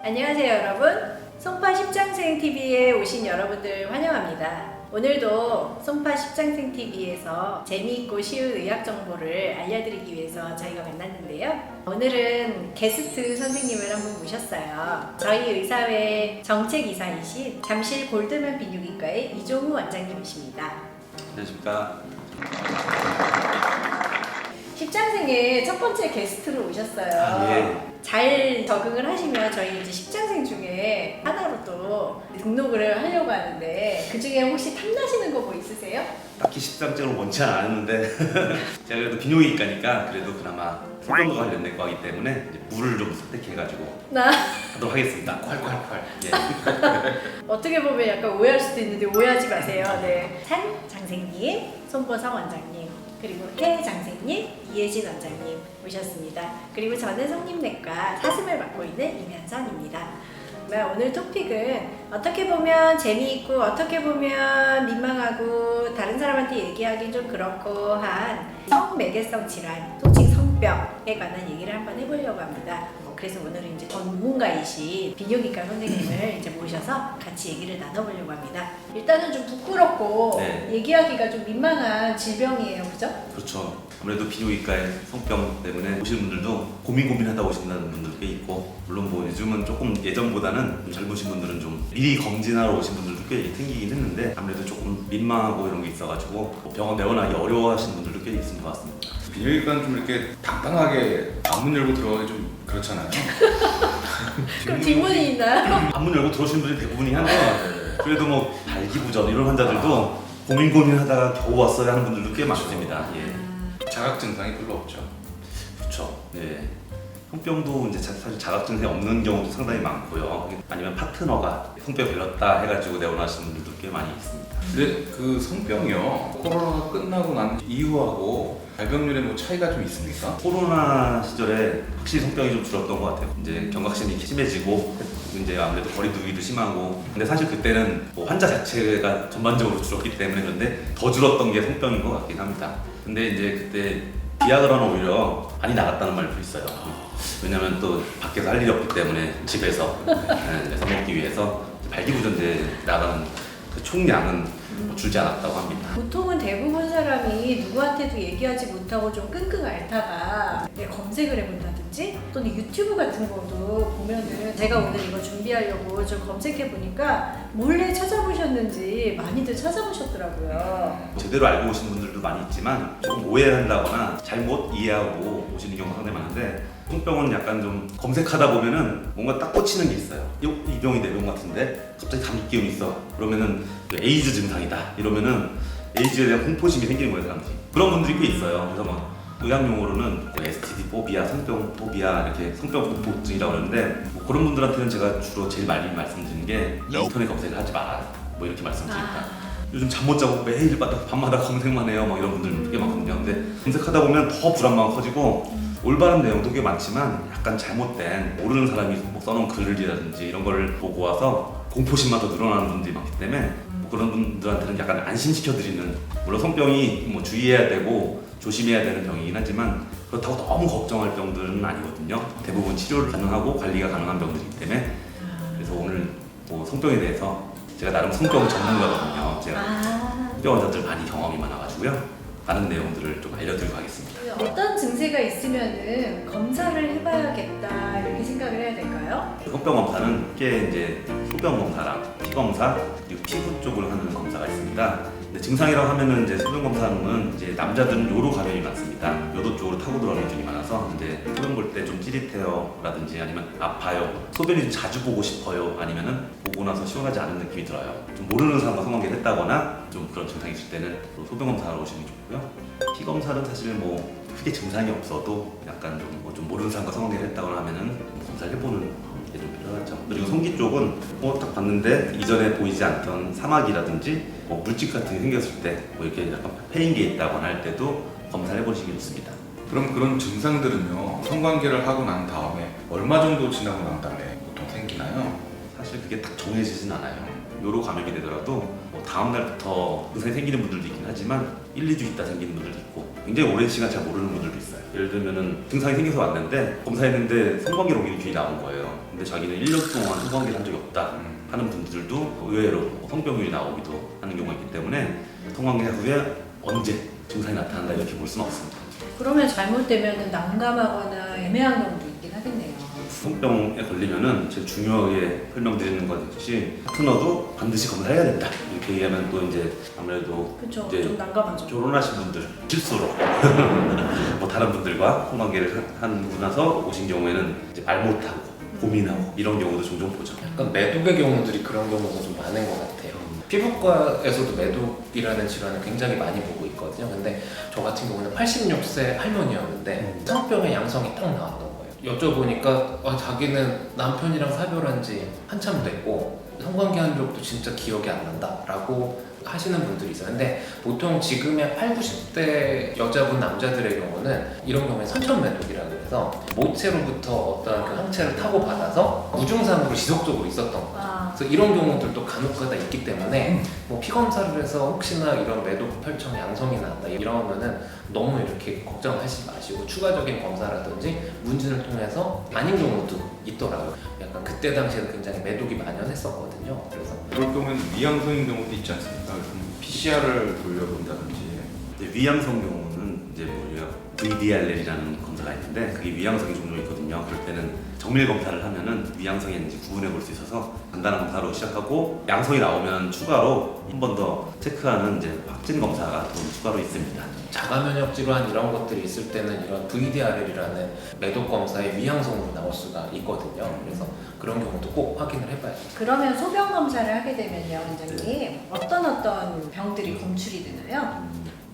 안녕하세요 여러분. 송파 십장생 TV에 오신 여러분들 환영합니다. 오늘도 송파 십장생 TV에서 재미있고 쉬운 의학 정보를 알려드리기 위해서 저희가 만났는데요. 오늘은 게스트 선생님을 한 분 모셨어요. 저희 의사회 정책이사이신 잠실 골드맨 비뇨기과의 이종우 원장님이십니다. 안녕하십니까. 십장생의 첫 번째 게스트로 오셨어요. 예. 잘 적응을 하시면 저희 이제 십장생 중에 하나로 또 등록을 하려고 하는데 그 중에 혹시 탐나시는 거 뭐 있으세요? 딱히 십상적으로 원치 않았는데 제가 그래도 비뇨기과니까 그래도 그나마 성병과 관련된 거기 때문에 이제 물을 좀 선택해가지고 나 하도록 하겠습니다. 콸콸콸. 예. 어떻게 보면 약간 오해할 수도 있는데 오해하지 마세요. 네, 산 장생님, 손보성 원장님, 그리고 태 장생님, 이혜진 원장님 모셨습니다. 그리고 저는 성림내과 사슴을 맡고 있는 임현선입니다. 오늘 토픽은 어떻게 보면 재미있고 어떻게 보면 민망하고 다른 사람한테 얘기하기 좀 그렇고 한 성매개성 질환, 통칭 성병에 관한 얘기를 한번 해보려고 합니다. 그래서 오늘은 이제 전문가이신 비뇨기과 선생님을 이제 모셔서 같이 얘기를 나눠보려고 합니다. 일단은 좀 부끄럽고 네. 얘기하기가 좀 민망한 질병이에요, 그죠? 그렇죠. 아무래도 비뇨기과의 성병 때문에 오시는 분들도 고민하다 오신다는 분들도 꽤 있고, 물론 뭐 요즘은 조금 예전보다는 좀 젊으신 분들은 좀 미리 검진하러 오신 분들도 꽤 생기긴 했는데 아무래도 조금 민망하고 이런 게 있어가지고 뭐 병원 내원하기 어려워하시는 분들도 꽤 있는 것 같습니다. 비뇨기과는 좀 이렇게 당당하게 방문 열고 들어가기 좀 그렇잖아요. 그럼 뒷문이 있나요? 방문 열고 들어오시는 분들이 대부분이 한데 그래도 뭐 발기부전 이런 환자들도 고민하다가 겨우 왔어야 하는 분들도 꽤 많습니다. 예. 자각 증상이 별로 없죠. 그렇죠. 네. 성병도 이제 사실 자각 증상이 없는 경우도 상당히 많고요. 아니면 파트너가 성병 걸렸다 해가지고 내원하시는 분들도 꽤 많이 있습니다. 근데 그 성병이요, 코로나가 끝나고 난 이후하고 발병률에 뭐 차이가 좀 있습니까? 코로나 시절에 확실히 성병이 좀 줄었던 것 같아요. 이제 경각심이 심해지고 이제 아무래도 거리 두기도 심하고, 근데 사실 그때는 뭐 환자 자체가 전반적으로 줄었기 때문에 그런데 더 줄었던 게 성병인 것 같긴 합니다. 근데 이제 그때 비아그라는 오히려 많이 나갔다는 말도 있어요. 왜냐면 또 밖에서 할 일이 없기 때문에 집에서 써먹기 위해서 발기부전제 나가는 그 총량은 뭐 줄지 않았다고 합니다. 보통은 대부분 사람이 누구한테도 얘기하지 못하고 좀 끙끙 앓다가 검색을 해본다든지 또는 유튜브 같은 것도 보면은 제가 오늘 이거 준비하려고 좀 검색해 보니까 몰래 찾아보셨는지 많이들 찾아보셨더라고요. 제대로 알고 오신 분들도 많이 있지만 조금 오해한다거나 잘못 이해하고 오시는 경우가 상당히 많은데, 성병은 약간 좀 검색하다 보면은 뭔가 딱 꽂히는 게 있어요. 이 병이 내 병 같은데 갑자기 감기 기운이 있어. 그러면은 에이즈 증상이다. 이러면은 에이즈에 대한 공포심이 생기는 거예요, 사람들이. 그런 분들이 꽤 있어요. 그래서 막 의학 용어로는 STD 포비아, 성병 포비아 이렇게 성병 공포증이라고 하는데, 뭐 그런 분들한테는 제가 주로 제일 많이 말씀드리는 게 인터넷 검색을 하지 마라. 뭐 이렇게 말씀드립니다. 요즘 잠 못 자고 매일 밤마다 검색만 해요. 막 이런 분들 꽤 많거든요. 근데 검색하다 보면 더 불안만 커지고 올바른 내용도 꽤 많지만 약간 잘못된 모르는 사람이 뭐 써놓은 글이라든지 이런 걸 보고 와서 공포심만 더 늘어나는 분들이 많기 때문에 뭐 그런 분들한테는 약간 안심시켜드리는, 물론 성병이 뭐 주의해야 되고 조심해야 되는 병이긴 하지만 그렇다고 너무 걱정할 병들은 아니거든요. 대부분 치료를 가능하고 관리가 가능한 병들이기 때문에. 그래서 오늘 뭐 성병에 대해서 제가 나름 성병 전문가거든요. 제가 성병 환자들 많이 경험이 많아가지고요. 많은 내용들을 좀 알려드리고 가겠습니다. 어떤 증세가 있으면은 검사를 해봐야겠다 이렇게 생각을 해야 될까요? 성병 검사는 꽤 이제 소변 검사랑 피 검사 그리고 피부 쪽을 하는 검사가 있습니다. 근데 증상이라고 하면은 이제 소변 검사는 이제 남자들은 요로 감염이 많습니다. 요도 쪽으로 타고 들어가는 쪽이 많아서 이제 소변 볼 때 좀 찌릿해요라든지 아니면 아파요, 소변이 좀 자주 보고 싶어요, 아니면은 보고 나서 시원하지 않은 느낌이 들어요. 좀 모르는 사람과 성관계를 했다거나 좀 그런 증상이 있을 때는 소변 검사를 오시는 게 좋고요. 피 검사는 사실 뭐 크게 증상이 없어도 약간 좀 모르는 사람과 성관계를 했다거나 하면은 검사를 해보는 게 좀 필요하죠. 그리고 성기 쪽은 뭐 딱 봤는데 이전에 보이지 않던 사막이라든지 뭐 물집 같은 게 생겼을 때 뭐 이렇게 약간 패인 게 있다거나 할 때도 검사를 해보시기 좋습니다. 그럼 그런 증상들은요, 성관계를 하고 난 다음에 얼마 정도 지나고 난 다음에 보통 생기나요? 사실 그게 딱 정해지진 않아요. 요로 감염이 되더라도 뭐 다음 날부터 증상이 생기는 분들도 있긴 하지만 1, 2주 있다 생기는 분들도 있고 굉장히 오랜 시간 잘 모르는 분들도 있어요. 예를 들면은 증상이 생겨서 왔는데 검사했는데 성관계로 균이 나온 거예요. 근데 자기는 1년 동안 성관계를 한 적이 없다 하는 분들도 의외로 성병균이 나오기도 하는 경우가 있기 때문에 성관계 후에 언제 증상이 나타난다 이렇게 볼 수는 없습니다. 그러면 잘못되면 난감하거나 애매한 경우도 있긴 하겠네요. 성병에 걸리면은 제일 중요하게 설명드리는 것이 파트너도 반드시 검사해야 된다 이렇게 얘기하면 또 이제 아무래도 그쵸, 이제 좀 난감하죠. 결혼하신 분들 실수로 뭐 다른 분들과 성관계를 하고 나서 오신 경우에는 이제 말 못하고 고민하고 이런 경우도 종종 보죠. 약간 매독의 경우들이 그런 경우가 좀 많은 것 같아요. 피부과에서도 매독이라는 질환을 굉장히 많이 보고 있거든요. 근데 저 같은 경우는 86세 할머니였는데 성병의 양성이 딱 나왔던 거예요. 여쭤보니까 자기는 남편이랑 사별한 지 한참 됐고 성관계 한 적도 진짜 기억이 안 난다 라고 하시는 분들이 있어요. 근데 보통 지금의 8, 90대 여자분 남자들의 경우는 이런 경우에 선천매독이라고 해서 모체로부터 어떤 그 항체를 타고 받아서 무증상으로 지속적으로 있었던 거예요. 그래서 이런 경우들도 간혹가다 있기 때문에 뭐 피검사를 해서 혹시나 이런 매독 혈청 양성이 났다 이러면은 너무 이렇게 걱정하지 마시고 추가적인 검사라든지 문진을 통해서 아닌 경우도 있더라고요. 약간 그때 당시에는 굉장히 매독이 만연했었거든요. 그래서 그럴 경우에는 위양성인 경우도 있지 않습니까? 그럼 PCR을 돌려본다든지. 이제 위양성 경우는 이제 뭐예요? VDRL이라는 검사가 있는데 그게 위양성이 종종 있거든요. 그럴 때는 정밀 검사를 하면은 위양성이 있는지 구분해 볼 수 있어서 간단한 검사로 시작하고 양성이 나오면 추가로 한 번 더 체크하는 이제 확진 검사가 또 추가로 있습니다. 자가 면역 질환 이런 것들이 있을 때는 이런 VDRL이라는 매독 검사의 위양성으로 나올 수가 있거든요. 그래서 그런 경우도 꼭 확인을 해봐야죠. 그러면 소변 검사를 하게 되면요, 원장님 어떤 병들이 검출이 되나요?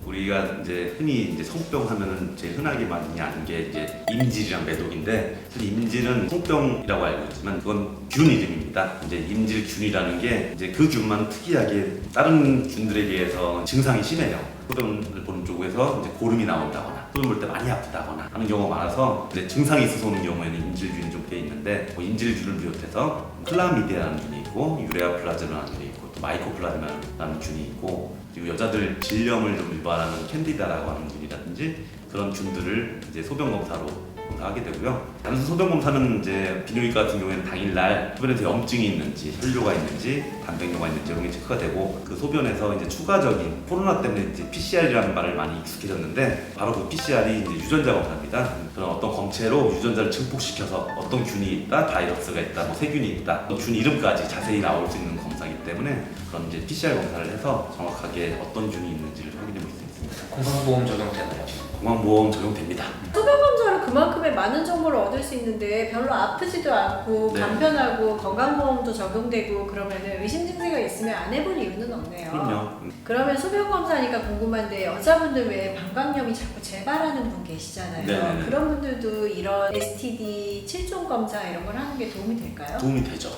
우리가 이제 흔히 이제 성병 하면은 제일 흔하게 많이 아는 게 이제 임질이랑 매독인데 사실 임질은 성병이라고 알고 있지만 그건 균 이름입니다. 이제 임질균이라는 게 이제 그 균만 특이하게 다른 균들에 비해서 증상이 심해요. 소변을 보는 쪽에서 이제 고름이 나온다거나 소변 볼 때 많이 아프다거나 하는 경우가 많아서 이제 증상이 있어서 오는 경우에는 임질균이 좀 꽤 있는데 뭐 임질균을 비롯해서 클라미디아라는 균이 있고 유레아 플라즈마라는 균이 있고 또 마이코플라즈마라는 균이 있고 그리고 여자들 질염을 좀 유발하는 캔디다라고 하는 균이라든지 그런 균들을 이제 소변 검사로 검사하게 되고요. 단순 소변 검사는 이제 비뇨기과 같은 경우에는 당일날 소변에서 염증이 있는지 혈뇨가 있는지 단백뇨가 있는지 이런 게 체크가 되고 그 소변에서 이제 추가적인 코로나 때문에 이제 PCR이라는 말을 많이 익숙해졌는데 바로 그 PCR이 이제 유전자 검사입니다. 그런 어떤 검체로 유전자를 증폭시켜서 어떤 균이 있다, 바이러스가 있다, 뭐 세균이 있다, 균 이름까지 자세히 나올 수 있는 검사이기 때문에 그런 이제 PCR 검사를 해서 정확하게 어떤 균이 있는지를 확인해 볼 수 있습니다. 건강보험 적용되나요? 건강보험 적용됩니다. 소변 검사로 그만큼의 많은 정보를 얻을 수 있는데 별로 아프지도 않고 네. 간편하고 건강보험도 적용되고 그러면은 의심 증세가 있으면 안 해볼 이유는 없네요. 그럼요. 그러면 소변 검사니까 궁금한데 여자분들 왜 방광염이 자꾸 재발하는 분 계시잖아요. 네네네. 그런 분들도 이런 STD 7종 검사 이런 걸 하는 게 도움이 될까요? 도움이 되죠.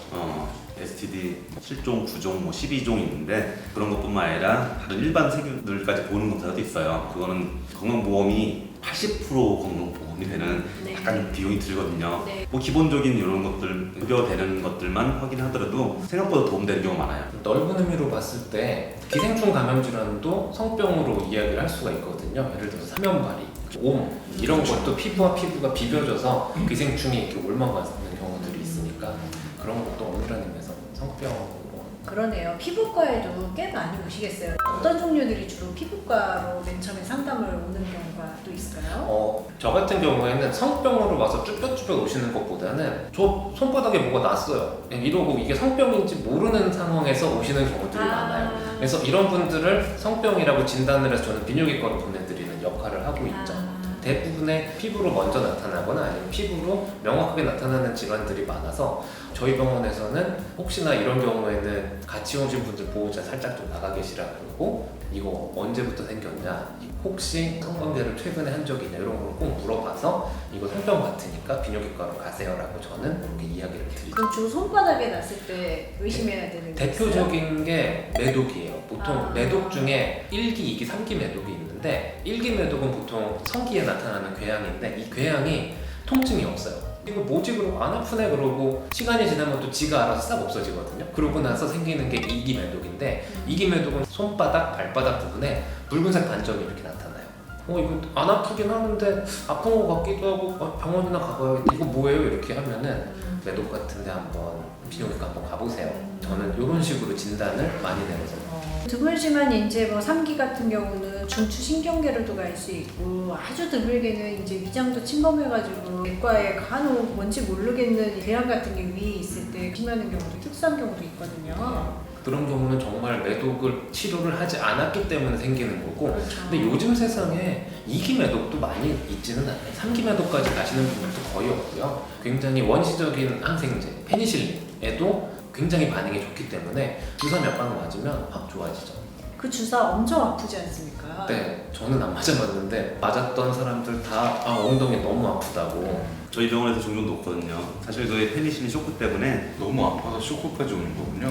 STD 7종, 9종, 뭐 12종 있는데 그런 것뿐만 아니라 다른 일반 세균들까지 보는 검사도 있어요. 그거는 건강보험이 80% 건강보험이 되는 네. 약간 비용이 들거든요. 네. 뭐 기본적인 이런 것들, 급여되는 것들만 확인하더라도 생각보다 도움되는 경우가 많아요. 넓은 의미로 봤을 때 기생충 감염 질환도 성병으로 이야기를 할 수가 있거든요. 예를 들어서 사면발이, 옴 이런 것도 피부와 피부가 비벼져서 기생충이 이렇게 옮아가는 경우들이 있으니까 그런 것도 엄밀한 의미에서 성병으로. 그러네요. 피부과에도 꽤 많이 오시겠어요. 어떤 종류들이 주로 피부과로 맨 처음에 상담을 오는 경우가 또 있을까요? 저 같은 경우에는 성병으로 와서 쭈뼛쭈뼛 오시는 것보다는 저 손바닥에 뭐가 났어요. 이러고 이게 성병인지 모르는 상황에서 오시는 경우들이 많아요. 그래서 이런 분들을 성병이라고 진단을 해서 저는 비뇨기과로 보내드리는 역할을 하고 있죠. 대부분의 피부로 먼저 나타나거나 아니면 피부로 명확하게 나타나는 질환들이 많아서 저희 병원에서는 혹시나 이런 경우에는 같이 오신 분들 보호자 살짝 좀 나가 계시라 그러고 이거 언제부터 생겼냐, 혹시 성관계를 최근에 한 적이 있냐 이런 걸 꼭 물어봐서 이거 성병 같으니까 비뇨기과로 가세요라고 저는 그렇게 이야기를 드리죠. 그럼 주로 손바닥에 났을 때 의심해야 되는 게 있어요? 대표적인 게 매독이에요. 보통 매독 중에 1기, 2기, 3기 매독이 있는데 1기 매독은 보통 성기에 나타나는 궤양인데 이 궤양이 통증이 없어요. 이거 뭐지 그러고 안 아프네 그러고 시간이 지나면 또 지가 알아서 싹 없어지거든요. 그러고 나서 생기는 게 2기 매독인데 2기 매독은 손바닥, 발바닥 부분에 붉은색 반점이 이렇게 나타나요. 이거 안 아프긴 하는데 아픈 거 같기도 하고 병원이나 가봐요. 이거 뭐예요? 이렇게 하면은 매독 같은데 한번 비뇨기과 한번 가보세요. 저는 이런 식으로 진단을 많이 내거든요. 드물지만 이제 뭐 3기 같은 경우는 중추 신경계로도 갈 수 있고 아주 드물게는 이제 위장도 침범해가지고 내과에 간혹 뭔지 모르겠는 대양 같은 게 위에 있을 때 심하는 경우도 특수한 경우도 있거든요. 그런 경우는 정말 매독을 치료를 하지 않았기 때문에 생기는 거고 그렇죠. 근데 요즘 세상에 2기 매독도 많이 있지는 않아요. 3기 매독까지 가시는 분들도 거의 없고요. 굉장히 원시적인 항생제, 페니실린에도 굉장히 반응이 좋기 때문에 주사 몇 방 맞으면 확 좋아지죠. 그 주사 엄청 아프지 않습니까? 네, 저는 안 맞아봤는데 맞았던 사람들 다 엉덩이 너무 아프다고. 저희 병원에서 종종 놓거든요. 사실 그 페니실린 쇼크 때문에 너무 아파서 쇼크까지 오는 거군요.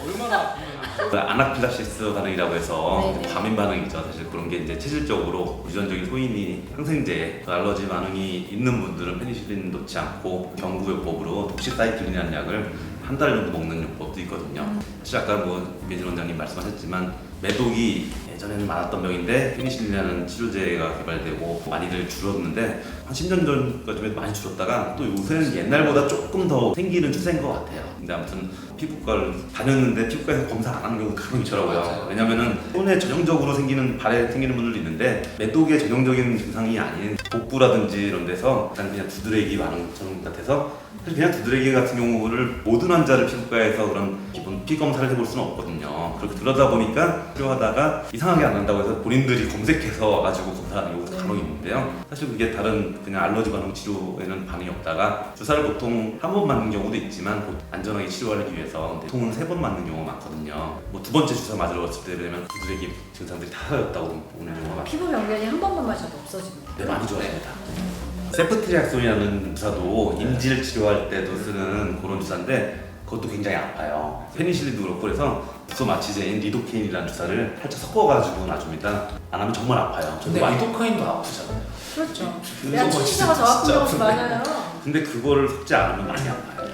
얼마나 아프면 그 아나필락시스 반응이라고 해서 네네. 과민 반응이죠. 사실 그런 게 이제 체질적으로 유전적인 소인이 항생제 알러지 반응이 있는 분들은 페니실린 놓지 않고 경구요법으로 독시사이클린이라는 약을 한 달 정도 먹는 요법도 있거든요. 사실 아까 뭐 임혜진 원장님 말씀하셨지만 매독이 예전에는 많았던 병인데 페니실린이라는 치료제가 개발되고 많이들 줄었는데 한 10년 전까지만 많이 줄었다가 또 요새는 옛날보다 조금 더 생기는 추세인 것 같아요. 근데 아무튼 피부과를 다녔는데 피부과에서 검사 안 하는 경우가 간혹 있더라고요. 맞아요. 왜냐면은 손에 전형적으로 생기는 발에 생기는 분들도 있는데 매독의 전형적인 증상이 아닌 복부라든지 이런 데서 약간 그냥 두드레기 반응처럼 같아서 사실 그냥 두드레기 같은 경우를 모든 환자를 피부과에서 그런 기본 피 검사를 해볼 수는 없거든요. 그렇게 그러다 보니까 치료하다가 이상하게 안 난다고 해서 본인들이 검색해서 와가지고 검사하는 경우가 간혹 있는데요. 사실 그게 다른 그냥 알러지 반응 치료에는 반응이 없다가 주사를 보통 한 번 맞는 경우도 있지만 안전하게 치료하기 위해서 보통은 3번 맞는 경우가 많거든요. 뭐 2번째 주사 맞으러 갔을 때 되면 두드레기 증상들이 다 사라졌다고 오는 경우가 많아요. 피부 병변이 한 번만 맞아도 없어집니다. 네, 많이 좋아집니다. 세프트리악손이라는 주사도 인질 치료할 때도 쓰는 그런 주사인데 그것도 굉장히 아파요. 페니실린도 그렇고 그래서 부소 마취제인 리도케인이라는 주사를 살짝 섞어가지고 놔줍니다. 안 하면 정말 아파요. 근데 많이 리도카인도 아프잖아요. 그렇죠. 그거 야, 치사가 더 아픈 진짜 경우도 많아요. 근데 그거를 섞지 않으면 많이 아파요.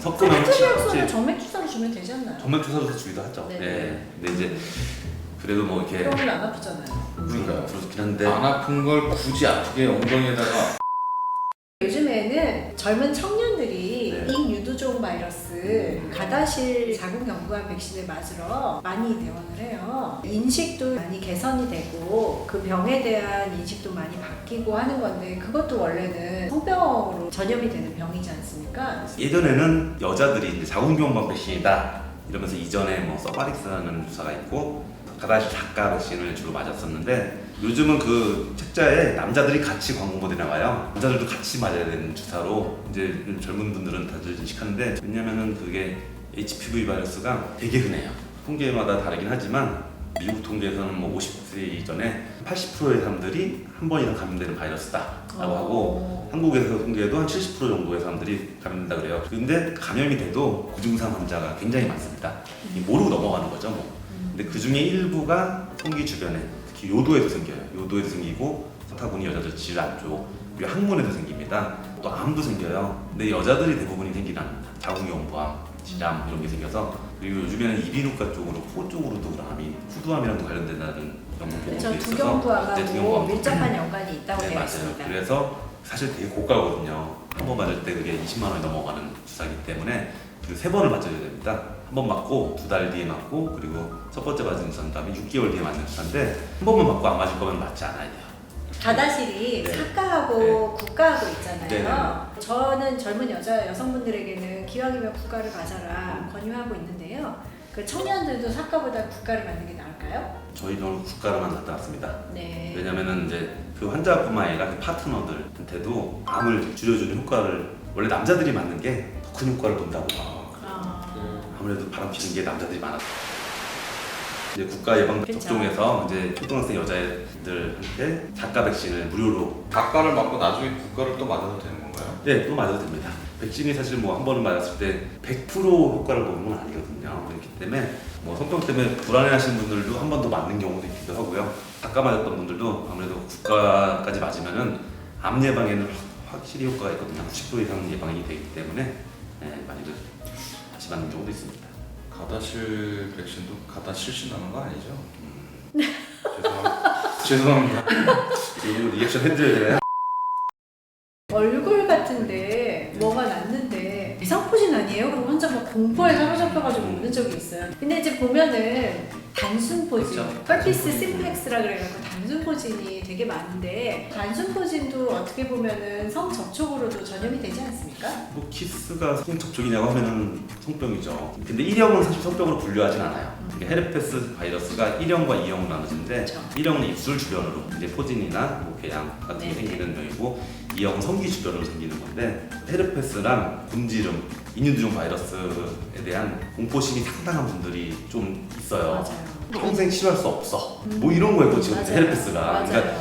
섞으면 세프트리악손은 정맥 주사로 주면 되지 않나요? 정맥 주사도 주기도 하죠. 네. 네. 근데 이제 그래도 뭐 이렇게 그러면 안 아프잖아요. 그러니까요. 그렇긴 한데 안 아픈 걸 굳이 아프게 엉덩이에다가 요즘에는 젊은 청년들이 네. 인유두종 바이러스 가다실 자궁 경부암 백신을 맞으러 많이 내원을 해요. 인식도 많이 개선이 되고 그 병에 대한 인식도 많이 바뀌고 하는 건데 그것도 원래는 성병으로 전염이 되는 병이지 않습니까? 예전에는 여자들이 이제 자궁경부암 백신이다 이러면서 이전에 뭐 서바릭스라는 주사가 있고 가다시 작가 백신을 주로 맞았었는데 요즘은 그 책자에 남자들이 같이 광고 모델이 나와요. 남자들도 같이 맞아야 되는 주사로 이제 젊은 분들은 다들 인식하는데 왜냐면은 그게 HPV 바이러스가 되게 흔해요. 통계마다 다르긴 하지만 미국 통계에서는 뭐 50세 이전에 80%의 사람들이 한 번 이상 감염되는 바이러스다라고 하고 한국에서 통계에도 한 70% 정도의 사람들이 감염된다 그래요. 근데 감염이 돼도 고증상 환자가 굉장히 많습니다. 모르고 넘어가는 거죠 뭐. 근데 그 중에 일부가 성기 주변에 특히 요도에도 생겨요. 요도에도 생기고 사타구니 여자들 질 안쪽 그리고 항문에도 생깁니다. 또 암도 생겨요. 근데 여자들이 대부분이 생기는 자궁경부암, 질암 이런 게 생겨서 그리고 요즘에는 이비인후과 쪽으로 코 쪽으로도 그런 암이 후두암이랑도 관련된다는 연구 보고도 그렇죠. 있어서 두경부암하고 두경부암. 밀접한 연관이 있다고 네, 되어 맞아요. 있습니다. 그래서 사실 되게 고가거든요. 한 번 맞을 때 그게 20만 원이 넘어가는 주사이기 때문에 그리고 3번을 맞아야 됩니다. 한 번 맞고 2달 뒤에 맞고 그리고 첫 번째 맞은 주사인 다음에 6개월 뒤에 맞는 주사인데 한 번만 맞고 안 맞을 거면 맞지 않아야 돼요. 가다실이 네. 사과하고 국가하고 있잖아요. 네. 저는 젊은 여성분들에게는 기왕이면 국가를 맞아라 권유하고 있는데요. 그 청년들도 사과보다 국가를 맞는 게 나을까요? 저희 병원 국가로만 갔다 왔습니다. 네. 왜냐면은 이제 그 환자뿐만 아니라 그 파트너들한테도 암을 줄여주는 효과를 원래 남자들이 맞는 게 더 큰 효과를 본다고. 아무래도 바람 피는 게 남자들이 많았고 이제 국가 예방 그쵸. 접종에서 이제 초등학생 여자애들한테 작가 백신을 무료로 각과를 맞고 나중에 국가를 또 맞아도 되는 건가요? 네, 또 맞아도 됩니다. 백신이 사실 뭐 한 번을 맞았을 때 100% 효과를 보는 건 아니거든요. 그렇기 때문에 뭐 성병 때문에 불안해하시는 분들도 한 번 더 맞는 경우도 있기도 하고요. 작가 맞았던 분들도 아무래도 국가까지 맞으면은 암 예방에는 확실히 효과가 있거든요. 90% 이상 예방이 되기 때문에 많이들 다시 맞는 경우도 있습니다. 가다실 백신도 가다 실신하는 거 아니죠? 죄송합니다. 이거 리액션 해줘야 되나요? 얼굴 같은데 뭐가 났는데 이상포진 아니에요? 그럼 혼자 막 공포에 사로잡혀가지고 웃는 적이 있어요. 근데 이제 보면은 단순 포진, 그쵸. 펄피스 심플렉스라 그래가지고 단순 포진이 되게 많은데 단순 포진도 어떻게 보면은 성 접촉으로도 전염이 되지 않습니까? 뭐 키스가 성 접촉이냐고 하면은 성병이죠. 근데 1형은 사실 성병으로 분류하진 않아요. 이게 헤르페스 바이러스가 1형과 2형으로 나눠지는데 그렇죠. 1형은 입술 주변으로 이제 포진이나 뭐 궤양 같은 게 네. 생기는 병이고 2형은 성기 주변으로 생기는 건데 헤르페스랑 곤지름, 인유두종 바이러스에 대한 공포심이 상당한 분들이 좀 있어요. 맞아요. 평생 치료할 수 없어. 뭐 이런 거에 꽂히고 맞아요. 헤르페스가. 맞아요. 그러니까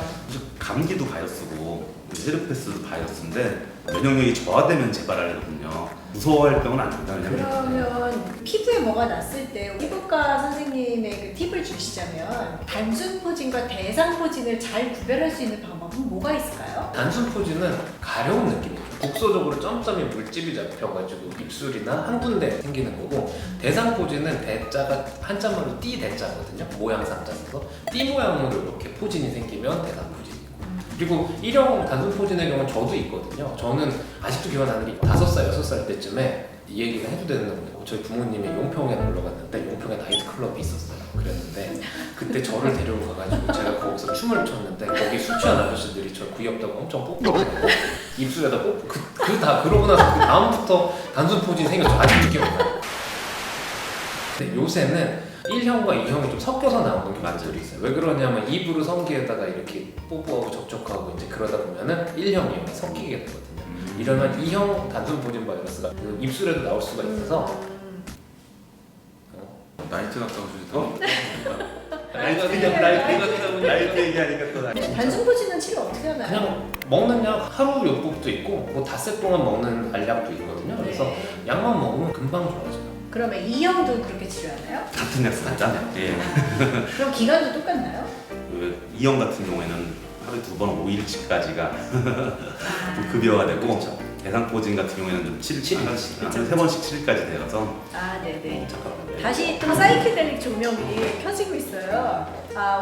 감기도 바이러스고 헤르페스도 바이러스인데 면역력이 저하되면 재발하거든요. 무서워할 병은 아닙니다. 그러면 피부에 뭐가 났을 때 피부과 선생님의 그 팁을 주시자면 단순 포진과 대상 포진을 잘 구별할 수 있는 방법은 뭐가 있을까요? 단순 포진은 가려운 느낌이죠. 국소적으로 점점이 물집이 잡혀가지고 입술이나 한 군데 생기는 거고, 대상 포진은 대자가 한자말로 띠 대자거든요. 모양상 짜서 띠 모양으로 이렇게 포진이 생기면 대상 포진이고, 그리고 1형 단순 포진의 경우는 저도 있거든요. 저는 아직도 기억나는 게 5살, 6살 때쯤에 이 얘기를 해도 되는 건데, 저희 부모님이 용평에 놀러 갔는데 용평에 나이트클럽이 있었어요. 그랬는데 그때 저를 데리고 가가지고 제가 거기서 춤을 췄는데 거기 술 취한 아저씨들이 저 귀엽다고 엄청 뽀뽀하고 입술에다 뽀뽀 그러고 나서 그 다음부터 단순 포진이 생겼죠. 아직도 기억나요. 근데 요새는 1형과 2형이 좀 섞여서 나오는 경우들이 있어요. 왜 그러냐면 입으로 성기에다가 이렇게 뽀뽀하고 접촉하고 이제 그러다 보면은 1형, 2형이 섞이게 되거든요. 이러면 2형 단순 포진 바이러스가 그 입술에도 나올 수가 있어서 나이트 갔다 오시죠. 나이트 얘기하니까 또 나이트. 단순 포진은 치료 어떻게 하나요? 그냥 먹는 약 하루 요법도 있고 뭐 닷새 동안 먹는 알약도 있거든요. 그래서 네. 약만 먹으면 금방 좋아져요. 그러면 2형도 그렇게 치료하나요? 같은 약 쓰잖아요. 예. 그럼 기간도 똑같나요? 그 2형 같은 경우에는 하루에 2번 5일치까지가 급여가 되고 그렇죠. 대상포진 같은 경우에는 좀 7일, 하루에 그렇죠. 3번씩 7일까지 되어서 아, 네네. 잠깐만요. 다시 또 사이키델릭 조명이 켜지고 있어요.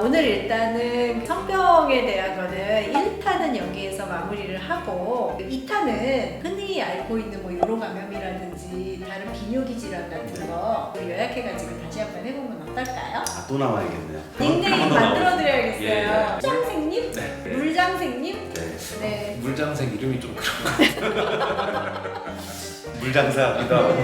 오늘 일단은 성병에 대한 거는 1탄은 여기에서 마무리를 하고 2탄은 흔히 알고 있는 뭐 요로 감염이라든지 다른 비뇨기 질환 같은 거 요약해가지고 다시 한번 해보면 어떨까요? 아, 또 나와야겠네요. 닉네임 한번더 만들어드려야겠어요. 예, 예. 물장생님? 네. 물장생님? 네. 네. 물장색 이름이 좀 그런 물장사기도 하고.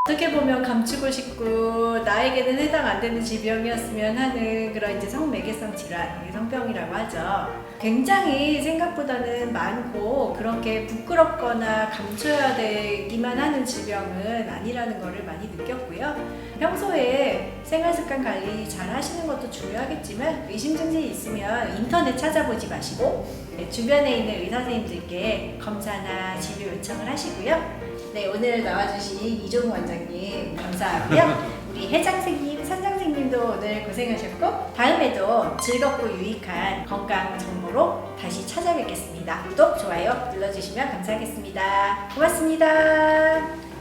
어떻게 보면 감추고 싶고 나에게는 해당 안 되는 질병이었으면 하는 그런 이제 성매개성 질환, 이게 성병이라고 하죠. 굉장히 생각보다는 많고 그렇게 부끄럽거나 감춰야 되기만 하는 질병은 아니라는 거를 많이 느꼈고요. 평소에 생활습관 관리 잘 하시는 것도 중요하겠지만 의심 증상이 있으면 인터넷 찾아보지 마시고 주변에 있는 의사 선생님들께 검사나 진료 요청을 하시고요. 네, 오늘 나와주신 이종우 원장님 감사하고요. 우리 해장생님, 선장생님도 오늘 고생하셨고 다음에도 즐겁고 유익한 건강 정보로 다시 찾아뵙겠습니다. 구독, 좋아요 눌러주시면 감사하겠습니다. 고맙습니다.